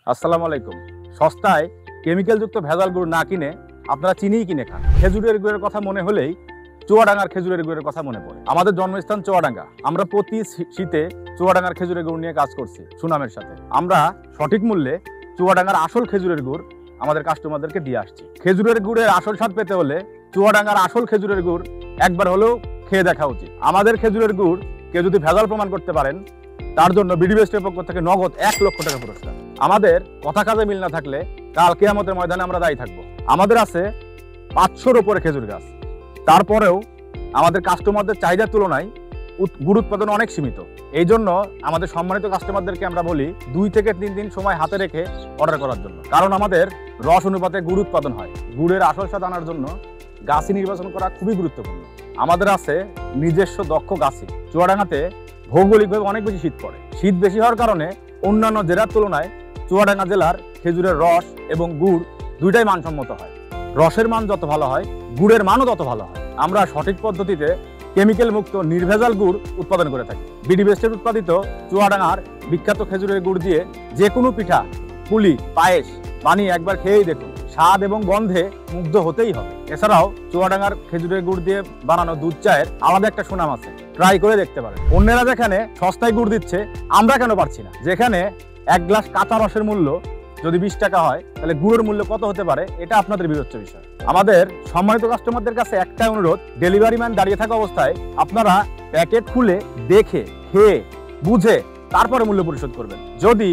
আসসালামু আলাইকুম। সস্তায় কেমিক্যালযুক্ত ভেজাল গুড় না কিনে আপনারা চিনিই কিনে খান। খেজুরের গুড়ের কথা মনে হলেই চুয়াডাঙ্গার খেজুরের গুড়ের কথা মনে পড়ে। আমাদের জন্মস্থান চুয়াডাঙ্গা। আমরা প্রতি শীতে চুয়াডাঙ্গার খেজুরের গুড় নিয়ে কাজ করছি সুনামের সাথে। আমরা সঠিক মূল্যে চুয়াডাঙ্গার আসল খেজুরের গুড় আমাদের কাস্টমারদেরকে দিয়ে আসছি। খেজুরের গুড়ের আসল স্বাদ পেতে হলে চুয়াডাঙ্গার আসল খেজুরের গুড় একবার হলেও খেয়ে দেখা উচিত। আমাদের খেজুরের গুড় কেউ যদি ভেজাল প্রমাণ করতে পারেন, তার জন্য বিডি বেস্টের পক্ষ থেকে নগদ 1 লক্ষ টাকা পুরস্কার। আমাদের কথা কাজে মিল না থাকলে কাল কিয়ামতের ময়দানে আমরা দায়ী থাকবো। আমাদের আছে 500-র উপরে খেজুর গাছ, তারপরেও আমাদের কাস্টমারদের চাহিদার তুলনায় গুড় উৎপাদন অনেক সীমিত। এই জন্য আমাদের সম্মানিত কাস্টমারদেরকে আমরা বলি 2 থেকে 3 দিন সময় হাতে রেখে অর্ডার করার জন্য, কারণ আমাদের রস অনুপাতে গুড় উৎপাদন হয়। গুড়ের আসল স্বাদ আনার জন্য গাছি নির্বাচন করা খুবই গুরুত্বপূর্ণ। আমাদের আছে নিজস্ব দক্ষ গাছি। চুয়াডাঙ্গাতে ভৌগোলিকভাবে অনেক বেশি শীত পড়ে। শীত বেশি হওয়ার কারণে অন্যান্য জেলার তুলনায় চুয়াডাঙ্গা জেলার খেজুরের রস এবং গুড় দুইটাই মানসম্মত হয়। রসের মান যত ভালো হয়, গুড়ের মানও তত ভালো হয়। আমরা সঠিক পদ্ধতিতে কেমিক্যাল মুক্ত নির্ভেজাল গুড় উৎপাদন করে থাকি। বিডি বেস্টের উৎপাদিত চুয়াডাঙ্গার বিখ্যাত খেজুরের গুড় দিয়ে যে কোনো পিঠা, পুলি, পায়েস বানিয়ে একবার খেয়েই দেখুন, স্বাদ এবং গন্ধে মুগ্ধ হতেই হবে। এছাড়াও চুয়াডাঙ্গার খেজুরের গুড় দিয়ে বানানো দুধ চায়ের আলাদা একটা সুনাম আছে, ট্রাই করে দেখতে পারেন। অন্যেরা যেখানে সস্তায় গুড় দিচ্ছে, আমরা কেন পারছি না? যেখানে 1 গ্লাস কাঁচা রসের মূল্য যদি 20 টাকা হয়, তাহলে গুড়ের মূল্য কত হতে পারে, এটা আপনাদের বিবেচ্য বিষয়। আমাদের সম্মানিত কাস্টমারদের কাছে একটাই অনুরোধ, ডেলিভারি ম্যান দাঁড়িয়ে থাকা অবস্থায় আপনারা প্যাকেট খুলে দেখে খেয়ে বুঝে তারপরে মূল্য পরিশোধ করবেন। যদি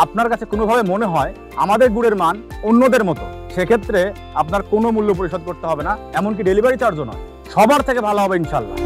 আপনার কাছে কোনোভাবে মনে হয় আমাদের গুড়ের মান অন্যদের মতো, সেক্ষেত্রে আপনার কোনো মূল্য পরিশোধ করতে হবে না, এমনকি ডেলিভারি চার্জও নয়। সবার থেকে ভালো হবে ইনশাল্লাহ।